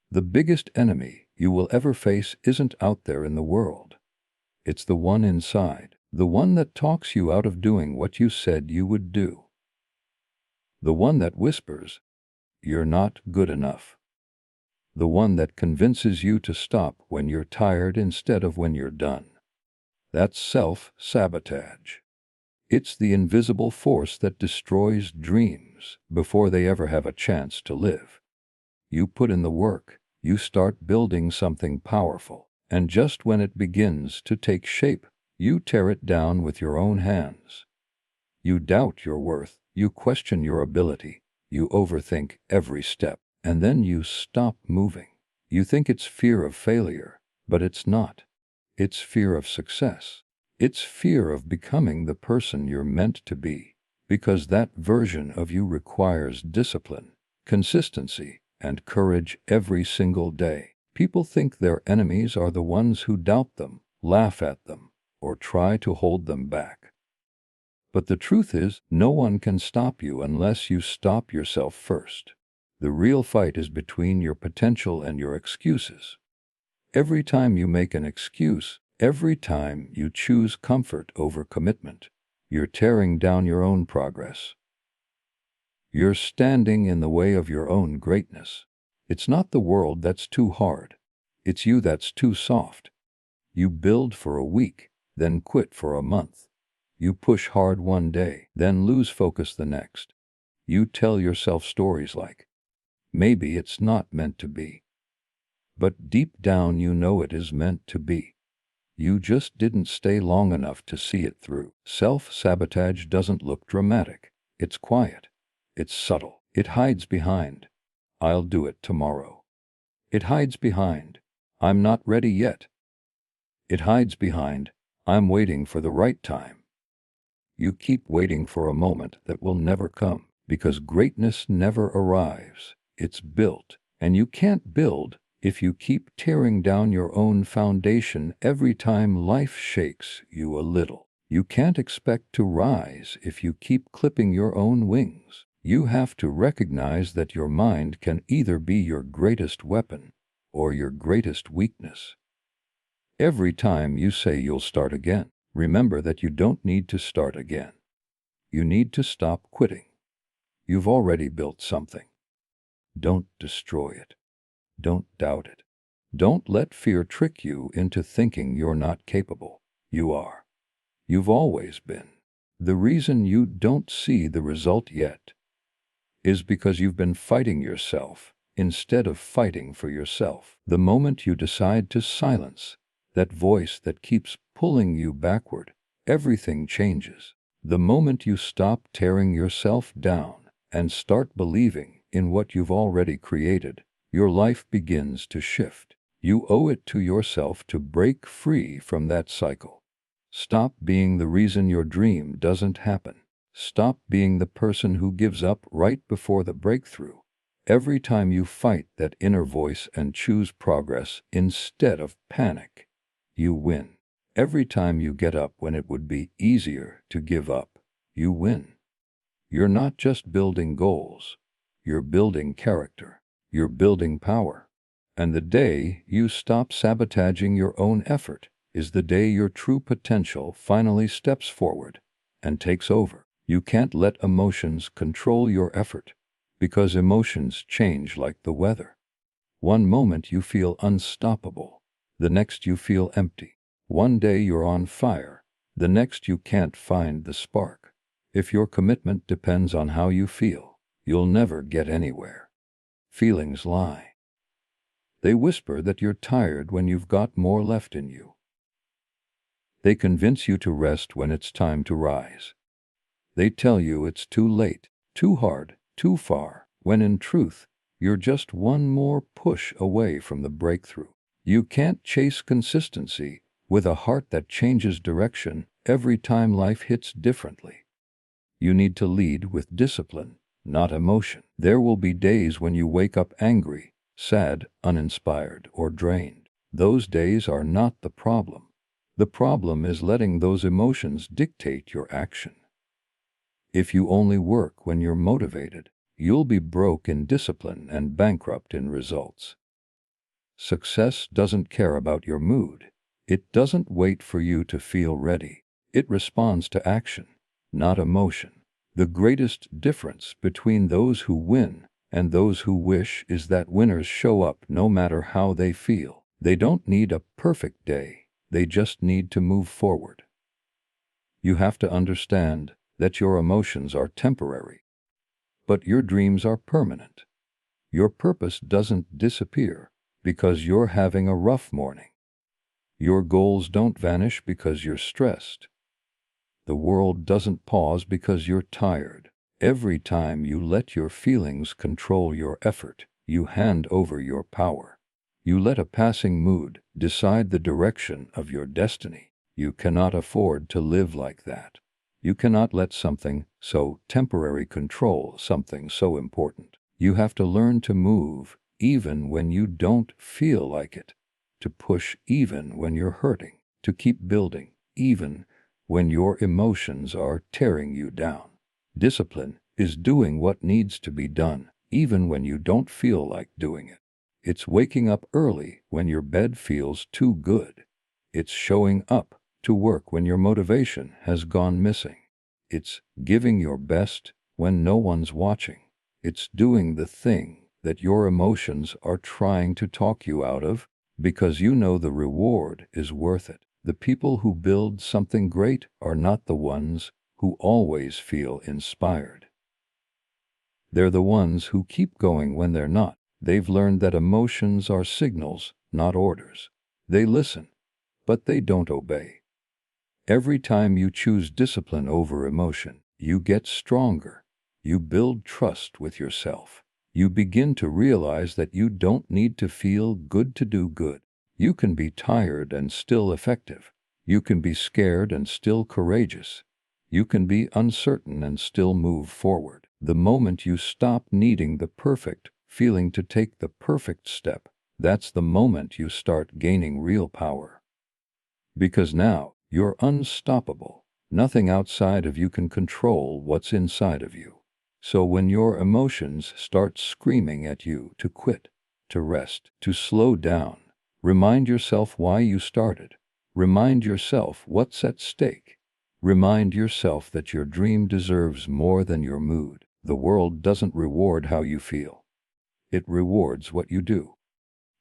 The biggest enemy you will ever face isn't out there in the world. It's the one inside, the one that talks you out of doing what you said you would do. The one that whispers, "You're not good enough." The one that convinces you to stop when you're tired instead of when you're done. That's self-sabotage. It's the invisible force that destroys dreams before they ever have a chance to live. You put in the work, you start building something powerful, and just when it begins to take shape, you tear it down with your own hands. You doubt your worth, you question your ability, you overthink every step, and then you stop moving. You think it's fear of failure, but it's not. It's fear of success. It's fear of becoming the person you're meant to be, because that version of you requires discipline, consistency, and courage every single day. People think their enemies are the ones who doubt them, laugh at them, or try to hold them back. But the truth is, no one can stop you unless you stop yourself first. The real fight is between your potential and your excuses. Every time you make an excuse, every time you choose comfort over commitment, you're tearing down your own progress. You're standing in the way of your own greatness. It's not the world that's too hard. It's you that's too soft. You build for a week, then quit for a month. You push hard one day, then lose focus the next. You tell yourself stories like, "Maybe it's not meant to be." But deep down you know it is meant to be. You just didn't stay long enough to see it through. Self-sabotage doesn't look dramatic. It's quiet. It's subtle. It hides behind, "I'll do it tomorrow." It hides behind, "I'm not ready yet." It hides behind, "I'm waiting for the right time." You keep waiting for a moment that will never come, because greatness never arrives. It's built, and you can't build if you keep tearing down your own foundation every time life shakes you a little. You can't expect to rise if you keep clipping your own wings. You have to recognize that your mind can either be your greatest weapon or your greatest weakness. Every time you say you'll start again, remember that you don't need to start again. You need to stop quitting. You've already built something. Don't destroy it. Don't doubt it. Don't let fear trick you into thinking you're not capable. You are. You've always been. The reason you don't see the result yet is because you've been fighting yourself instead of fighting for yourself. The moment you decide to silence that voice that keeps pulling you backward, everything changes. The moment you stop tearing yourself down and start believing in what you've already created, your life begins to shift. You owe it to yourself to break free from that cycle. Stop being the reason your dream doesn't happen. Stop being the person who gives up right before the breakthrough. Every time you fight that inner voice and choose progress instead of panic, you win. Every time you get up when it would be easier to give up, you win. You're not just building goals. You're building character. You're building power. And the day you stop sabotaging your own effort is the day your true potential finally steps forward and takes over. You can't let emotions control your effort, because emotions change like the weather. One moment you feel unstoppable, the next you feel empty. One day you're on fire, the next you can't find the spark. If your commitment depends on how you feel, you'll never get anywhere. Feelings lie. They whisper that you're tired when you've got more left in you. They convince you to rest when it's time to rise. They tell you it's too late, too hard, too far, when in truth, you're just one more push away from the breakthrough. You can't chase consistency with a heart that changes direction every time life hits differently. You need to lead with discipline, not emotion. There will be days when you wake up angry, sad, uninspired, or drained. Those days are not the problem. The problem is letting those emotions dictate your action. If you only work when you're motivated, you'll be broke in discipline and bankrupt in results. Success doesn't care about your mood. It doesn't wait for you to feel ready. It responds to action, not emotion. The greatest difference between those who win and those who wish is that winners show up no matter how they feel. They don't need a perfect day. They just need to move forward. You have to understand that your emotions are temporary, but your dreams are permanent. Your purpose doesn't disappear because you're having a rough morning. Your goals don't vanish because you're stressed. The world doesn't pause because you're tired. Every time you let your feelings control your effort, you hand over your power. You let a passing mood decide the direction of your destiny. You cannot afford to live like that. You cannot let something so temporary control something so important. You have to learn to move even when you don't feel like it, to push even when you're hurting, to keep building even when your emotions are tearing you down. Discipline is doing what needs to be done, even when you don't feel like doing it. It's waking up early when your bed feels too good. It's showing up to work when your motivation has gone missing. It's giving your best when no one's watching. It's doing the thing that your emotions are trying to talk you out of because you know the reward is worth it. The people who build something great are not the ones who always feel inspired. They're the ones who keep going when they're not. They've learned that emotions are signals, not orders. They listen, but they don't obey. Every time you choose discipline over emotion, you get stronger. You build trust with yourself. You begin to realize that you don't need to feel good to do good. You can be tired and still effective. You can be scared and still courageous. You can be uncertain and still move forward. The moment you stop needing the perfect feeling to take the perfect step, that's the moment you start gaining real power. Because now, you're unstoppable. Nothing outside of you can control what's inside of you. So when your emotions start screaming at you to quit, to rest, to slow down, remind yourself why you started. Remind yourself what's at stake. Remind yourself that your dream deserves more than your mood. The world doesn't reward how you feel. It rewards what you do.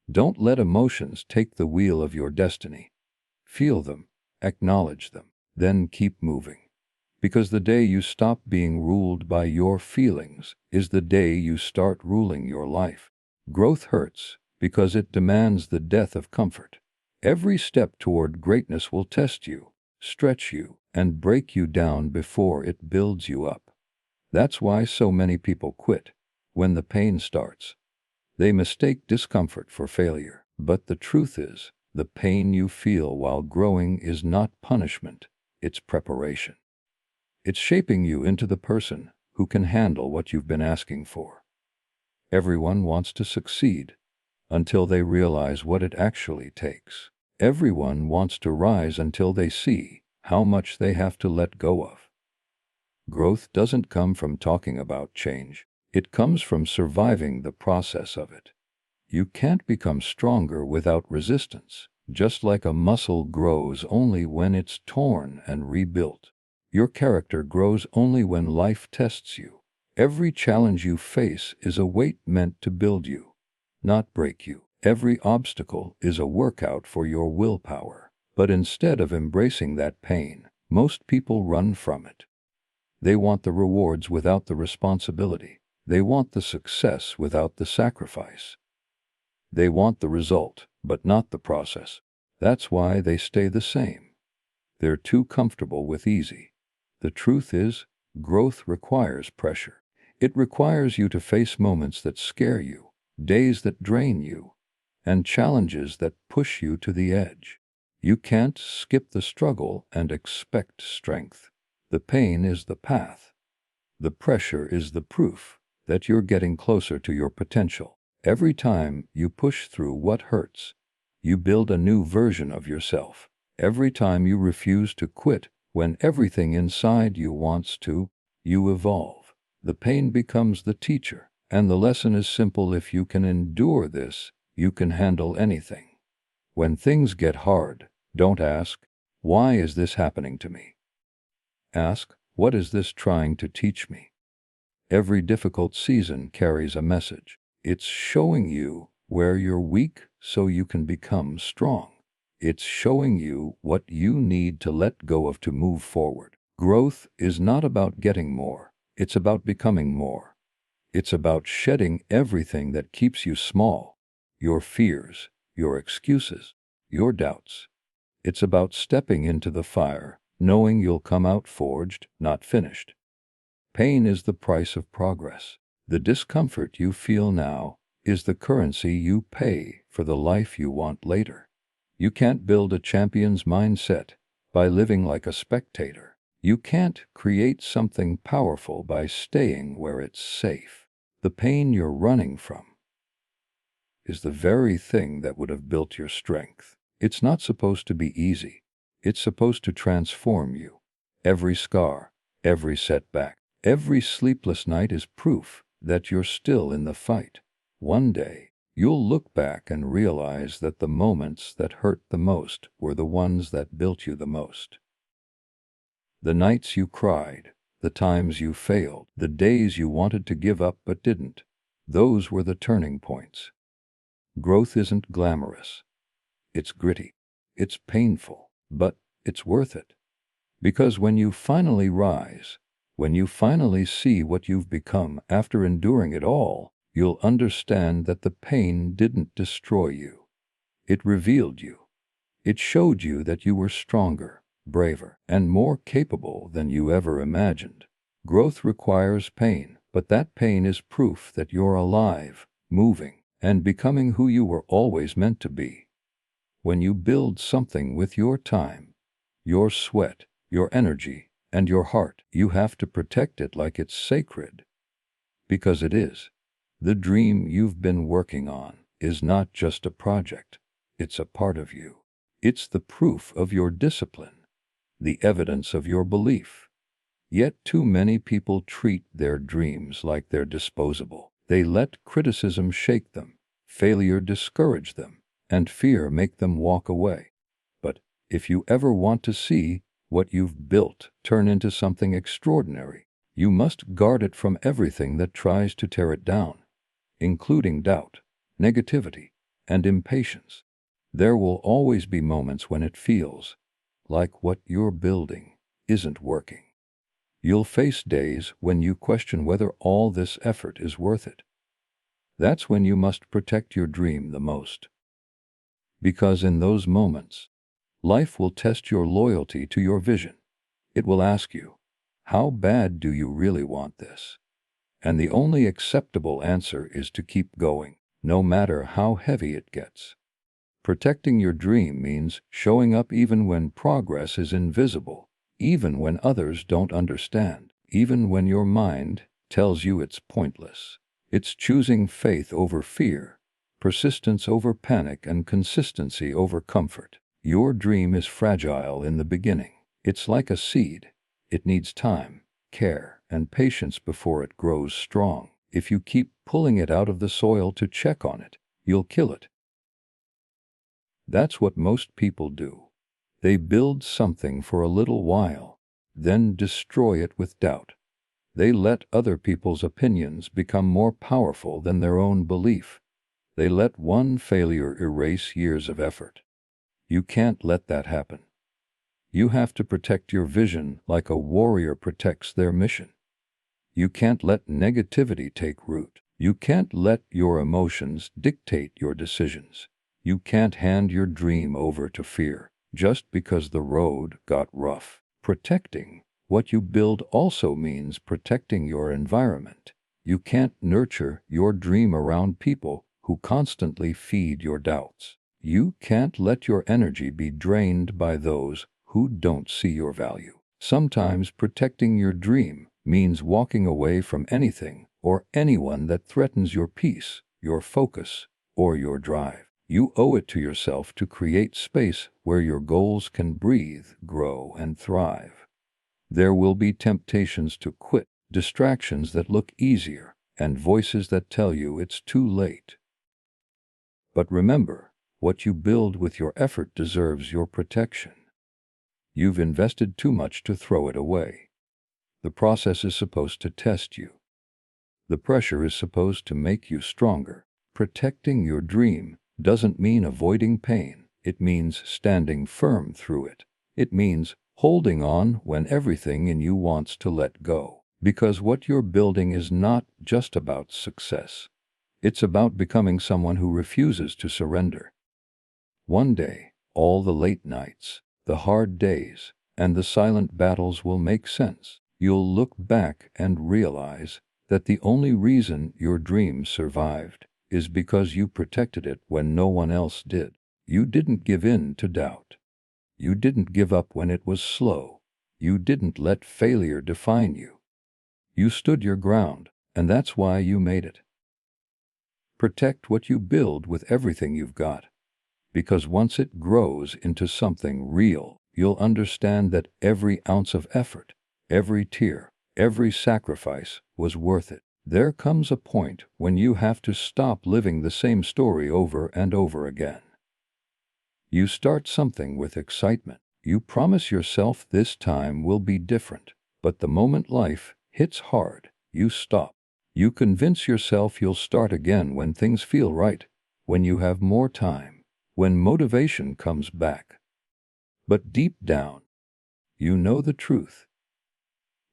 Don't let emotions take the wheel of your destiny. Feel them, acknowledge them, then keep moving. Because the day you stop being ruled by your feelings is the day you start ruling your life. Growth hurts because it demands the death of comfort. Every step toward greatness will test you, stretch you, and break you down before it builds you up. That's why so many people quit when the pain starts. They mistake discomfort for failure. But the truth is, the pain you feel while growing is not punishment, it's preparation. It's shaping you into the person who can handle what you've been asking for. Everyone wants to succeed until they realize what it actually takes. Everyone wants to rise until they see how much they have to let go of. Growth doesn't come from talking about change. It comes from surviving the process of it. You can't become stronger without resistance, just like a muscle grows only when it's torn and rebuilt. Your character grows only when life tests you. Every challenge you face is a weight meant to build you, not break you. Every obstacle is a workout for your willpower. But instead of embracing that pain, most people run from it. They want the rewards without the responsibility. They want the success without the sacrifice. They want the result, but not the process. That's why they stay the same. They're too comfortable with easy. The truth is, growth requires pressure. It requires you to face moments that scare you, days that drain you, and challenges that push you to the edge. You can't skip the struggle and expect strength. The pain is the path. The pressure is the proof that you're getting closer to your potential. Every time you push through what hurts, you build a new version of yourself. Every time you refuse to quit when everything inside you wants to, you evolve. The pain becomes the teacher, and the lesson is simple: if you can endure this, you can handle anything. When things get hard, don't ask, "Why is this happening to me?" Ask, "What is this trying to teach me?" Every difficult season carries a message. It's showing you where you're weak so you can become strong. It's showing you what you need to let go of to move forward. Growth is not about getting more. It's about becoming more. It's about shedding everything that keeps you small. Your fears, your excuses, your doubts. It's about stepping into the fire, knowing you'll come out forged, not finished. Pain is the price of progress. The discomfort you feel now is the currency you pay for the life you want later. You can't build a champion's mindset by living like a spectator. You can't create something powerful by staying where it's safe. The pain you're running from is the very thing that would have built your strength. It's not supposed to be easy. It's supposed to transform you. Every scar, every setback, every sleepless night is proof that you're still in the fight. One day, you'll look back and realize that the moments that hurt the most were the ones that built you the most. The nights you cried, the times you failed, the days you wanted to give up but didn't, those were the turning points. Growth isn't glamorous. It's gritty. It's painful, but it's worth it. Because when you finally rise, when you finally see what you've become after enduring it all, you'll understand that the pain didn't destroy you. It revealed you. It showed you that you were stronger, braver, and more capable than you ever imagined. Growth requires pain, but that pain is proof that you're alive, moving, and becoming who you were always meant to be. When you build something with your time, your sweat, your energy, and your heart, you have to protect it like it's sacred. Because it is. The dream you've been working on is not just a project. It's a part of you. It's the proof of your discipline, the evidence of your belief. Yet too many people treat their dreams like they're disposable. They let criticism shake them, failure discourage them, and fear make them walk away. But if you ever want to see what you've built turn into something extraordinary, you must guard it from everything that tries to tear it down, including doubt, negativity, and impatience. There will always be moments when it feels like what you're building isn't working. You'll face days when you question whether all this effort is worth it. That's when you must protect your dream the most. Because in those moments, life will test your loyalty to your vision. It will ask you, how bad do you really want this? And the only acceptable answer is to keep going, no matter how heavy it gets. Protecting your dream means showing up even when progress is invisible, even when others don't understand, even when your mind tells you it's pointless. It's choosing faith over fear, persistence over panic, and consistency over comfort. Your dream is fragile in the beginning. It's like a seed. It needs time, care, and patience before it grows strong. If you keep pulling it out of the soil to check on it, you'll kill it. That's what most people do. They build something for a little while, then destroy it with doubt. They let other people's opinions become more powerful than their own belief. They let one failure erase years of effort. You can't let that happen. You have to protect your vision like a warrior protects their mission. You can't let negativity take root. You can't let your emotions dictate your decisions. You can't hand your dream over to fear just because the road got rough. Protecting what you build also means protecting your environment. You can't nurture your dream around people who constantly feed your doubts. You can't let your energy be drained by those who don't see your value. Sometimes protecting your dream means walking away from anything or anyone that threatens your peace, your focus, or your drive. You owe it to yourself to create space where your goals can breathe, grow, and thrive. There will be temptations to quit, distractions that look easier, and voices that tell you it's too late. But remember, what you build with your effort deserves your protection. You've invested too much to throw it away. The process is supposed to test you. The pressure is supposed to make you stronger. Protecting your dream doesn't mean avoiding pain. It means standing firm through it. It means holding on when everything in you wants to let go. Because what you're building is not just about success. It's about becoming someone who refuses to surrender. One day, all the late nights, the hard days, and the silent battles will make sense. You'll look back and realize that the only reason your dream survived is because you protected it when no one else did. You didn't give in to doubt. You didn't give up when it was slow. You didn't let failure define you. You stood your ground, and that's why you made it. Protect what you build with everything you've got. Because once it grows into something real, you'll understand that every ounce of effort, every tear, every sacrifice was worth it. There comes a point when you have to stop living the same story over and over again. You start something with excitement. You promise yourself this time will be different. But the moment life hits hard, you stop. You convince yourself you'll start again when things feel right, when you have more time, when motivation comes back. But deep down, you know the truth.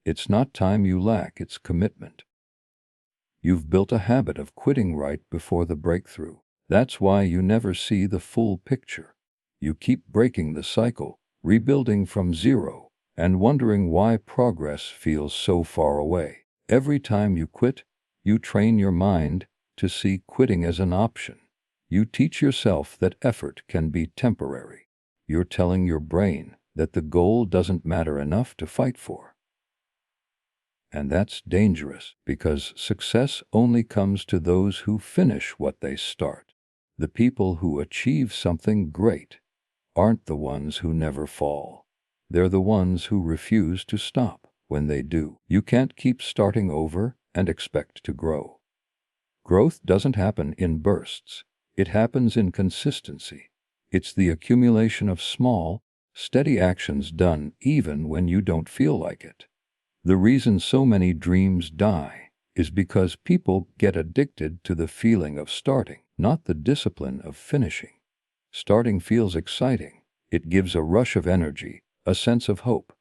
It's not time you lack, it's commitment. You've built a habit of quitting right before the breakthrough. That's why you never see the full picture. You keep breaking the cycle, rebuilding from zero, and wondering why progress feels so far away. Every time you quit, you train your mind to see quitting as an option. You teach yourself that effort can be temporary. You're telling your brain that the goal doesn't matter enough to fight for. And that's dangerous, because success only comes to those who finish what they start. The people who achieve something great aren't the ones who never fall. They're the ones who refuse to stop when they do. You can't keep starting over and expect to grow. Growth doesn't happen in bursts. It happens in consistency. It's the accumulation of small, steady actions done even when you don't feel like it. The reason so many dreams die is because people get addicted to the feeling of starting, not the discipline of finishing. Starting feels exciting. It gives a rush of energy, a sense of hope.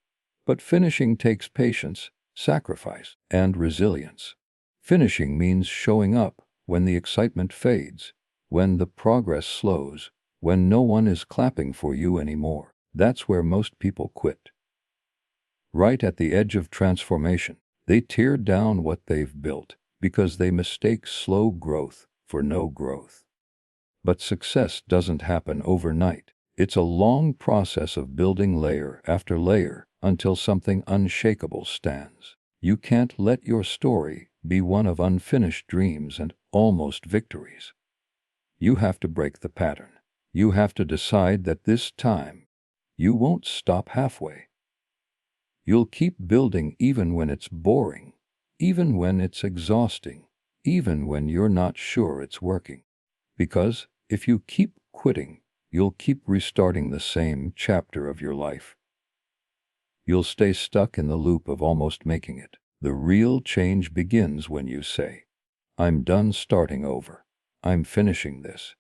But finishing takes patience, sacrifice, and resilience. Finishing means showing up when the excitement fades, when the progress slows, when no one is clapping for you anymore. That's where most people quit. Right at the edge of transformation, they tear down what they've built because they mistake slow growth for no growth. But success doesn't happen overnight. It's a long process of building layer after layer until something unshakable stands. You can't let your story be one of unfinished dreams and almost victories. You have to break the pattern. You have to decide that this time, you won't stop halfway. You'll keep building even when it's boring, even when it's exhausting, even when you're not sure it's working. Because if you keep quitting, you'll keep restarting the same chapter of your life. You'll stay stuck in the loop of almost making it. The real change begins when you say, I'm done starting over. I'm finishing this.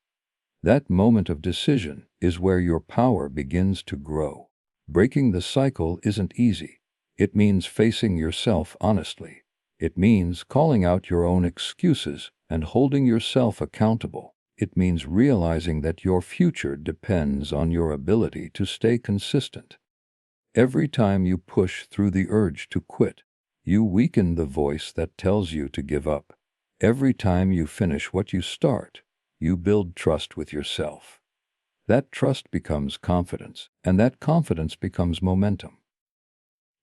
That moment of decision is where your power begins to grow. Breaking the cycle isn't easy. It means facing yourself honestly. It means calling out your own excuses and holding yourself accountable. It means realizing that your future depends on your ability to stay consistent. Every time you push through the urge to quit, you weaken the voice that tells you to give up. Every time you finish what you start, you build trust with yourself. That trust becomes confidence, and that confidence becomes momentum.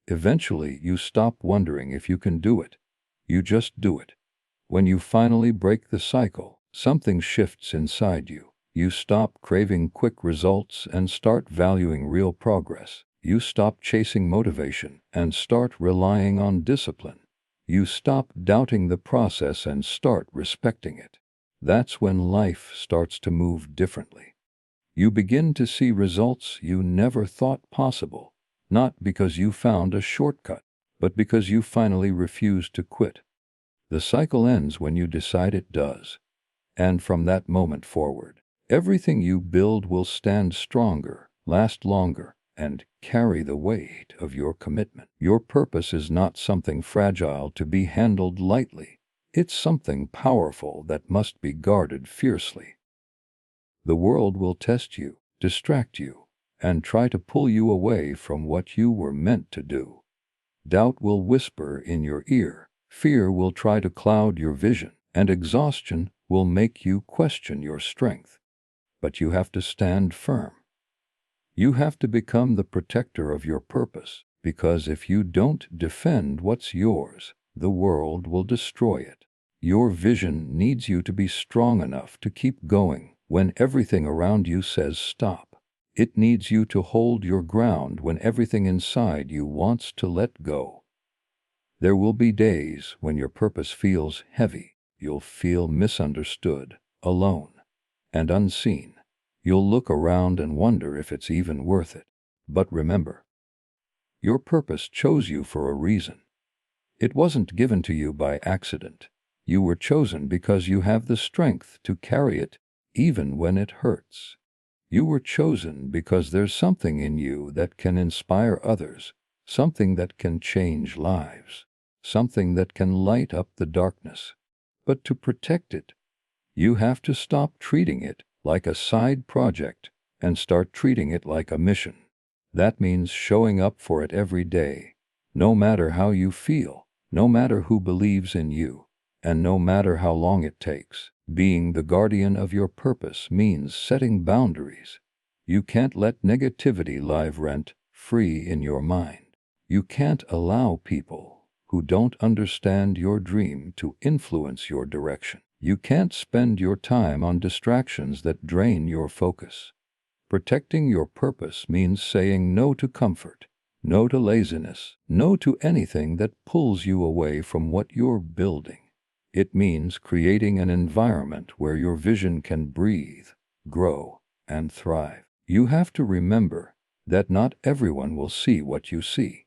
Eventually, you stop wondering if you can do it. You just do it. When you finally break the cycle, something shifts inside you. You stop craving quick results and start valuing real progress. You stop chasing motivation and start relying on discipline. You stop doubting the process and start respecting it. That's when life starts to move differently. You begin to see results you never thought possible, not because you found a shortcut, but because you finally refused to quit. The cycle ends when you decide it does. And from that moment forward, everything you build will stand stronger, last longer, and carry the weight of your commitment. Your purpose is not something fragile to be handled lightly. It's something powerful that must be guarded fiercely. The world will test you, distract you, and try to pull you away from what you were meant to do. Doubt will whisper in your ear, fear will try to cloud your vision, and exhaustion will make you question your strength. But you have to stand firm. You have to become the protector of your purpose, because if you don't defend what's yours, the world will destroy it. Your vision needs you to be strong enough to keep going when everything around you says stop. It needs you to hold your ground when everything inside you wants to let go. There will be days when your purpose feels heavy. You'll feel misunderstood, alone, and unseen. You'll look around and wonder if it's even worth it. But remember, your purpose chose you for a reason. It wasn't given to you by accident. You were chosen because you have the strength to carry it, even when it hurts. You were chosen because there's something in you that can inspire others, something that can change lives, something that can light up the darkness. But to protect it, you have to stop treating it like a side project and start treating it like a mission. That means showing up for it every day, no matter how you feel, no matter who believes in you, and no matter how long it takes. Being the guardian of your purpose means setting boundaries. You can't let negativity live rent free in your mind. You can't allow people who don't understand your dream to influence your direction. You can't spend your time on distractions that drain your focus. Protecting your purpose means saying no to comfort, no to laziness, no to anything that pulls you away from what you're building. It means creating an environment where your vision can breathe, grow, and thrive. You have to remember that not everyone will see what you see.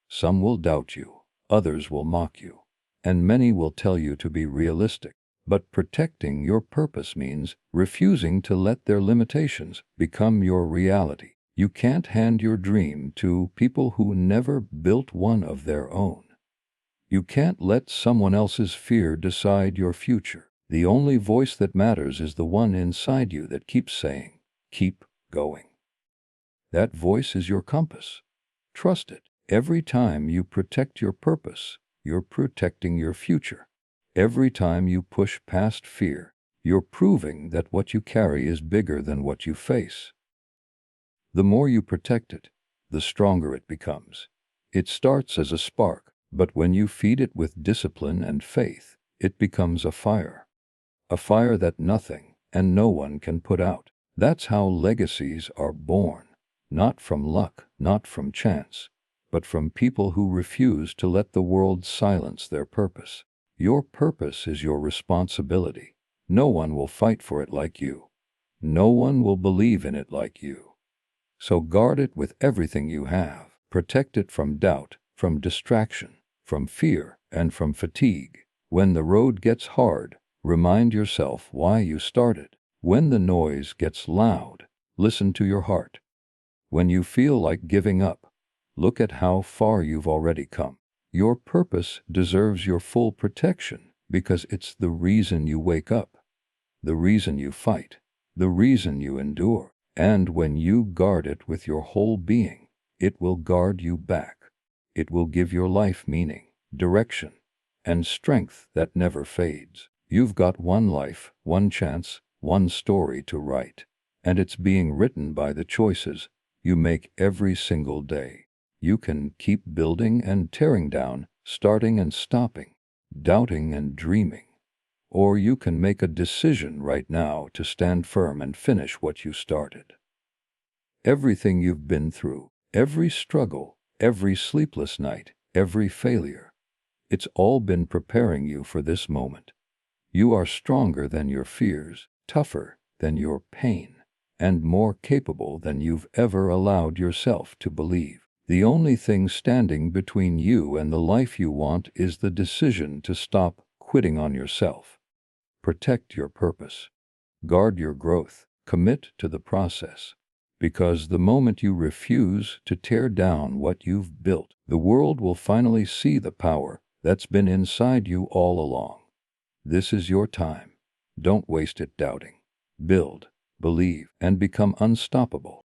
Some will doubt you, others will mock you, and many will tell you to be realistic. But protecting your purpose means refusing to let their limitations become your reality. You can't hand your dream to people who never built one of their own. You can't let someone else's fear decide your future. The only voice that matters is the one inside you that keeps saying, keep going. That voice is your compass. Trust it. Every time you protect your purpose, you're protecting your future. Every time you push past fear, you're proving that what you carry is bigger than what you face. The more you protect it, the stronger it becomes. It starts as a spark, but when you feed it with discipline and faith, it becomes a fire. A fire that nothing and no one can put out. That's how legacies are born. Not from luck, not from chance, but from people who refuse to let the world silence their purpose. Your purpose is your responsibility. No one will fight for it like you. No one will believe in it like you. So guard it with everything you have. Protect it from doubt, from distraction, from fear, and from fatigue. When the road gets hard, remind yourself why you started. When the noise gets loud, listen to your heart. When you feel like giving up, look at how far you've already come. Your purpose deserves your full protection because it's the reason you wake up, the reason you fight, the reason you endure. And when you guard it with your whole being, it will guard you back. It will give your life meaning, direction, and strength that never fades. You've got one life, one chance, one story to write, and it's being written by the choices you make every single day. You can keep building and tearing down, starting and stopping, doubting and dreaming. Or you can make a decision right now to stand firm and finish what you started. Everything you've been through, every struggle, every sleepless night, every failure, it's all been preparing you for this moment. You are stronger than your fears, tougher than your pain, and more capable than you've ever allowed yourself to believe. The only thing standing between you and the life you want is the decision to stop quitting on yourself. Protect your purpose. Guard your growth. Commit to the process. Because the moment you refuse to tear down what you've built, the world will finally see the power that's been inside you all along. This is your time. Don't waste it doubting. Build, believe, and become unstoppable.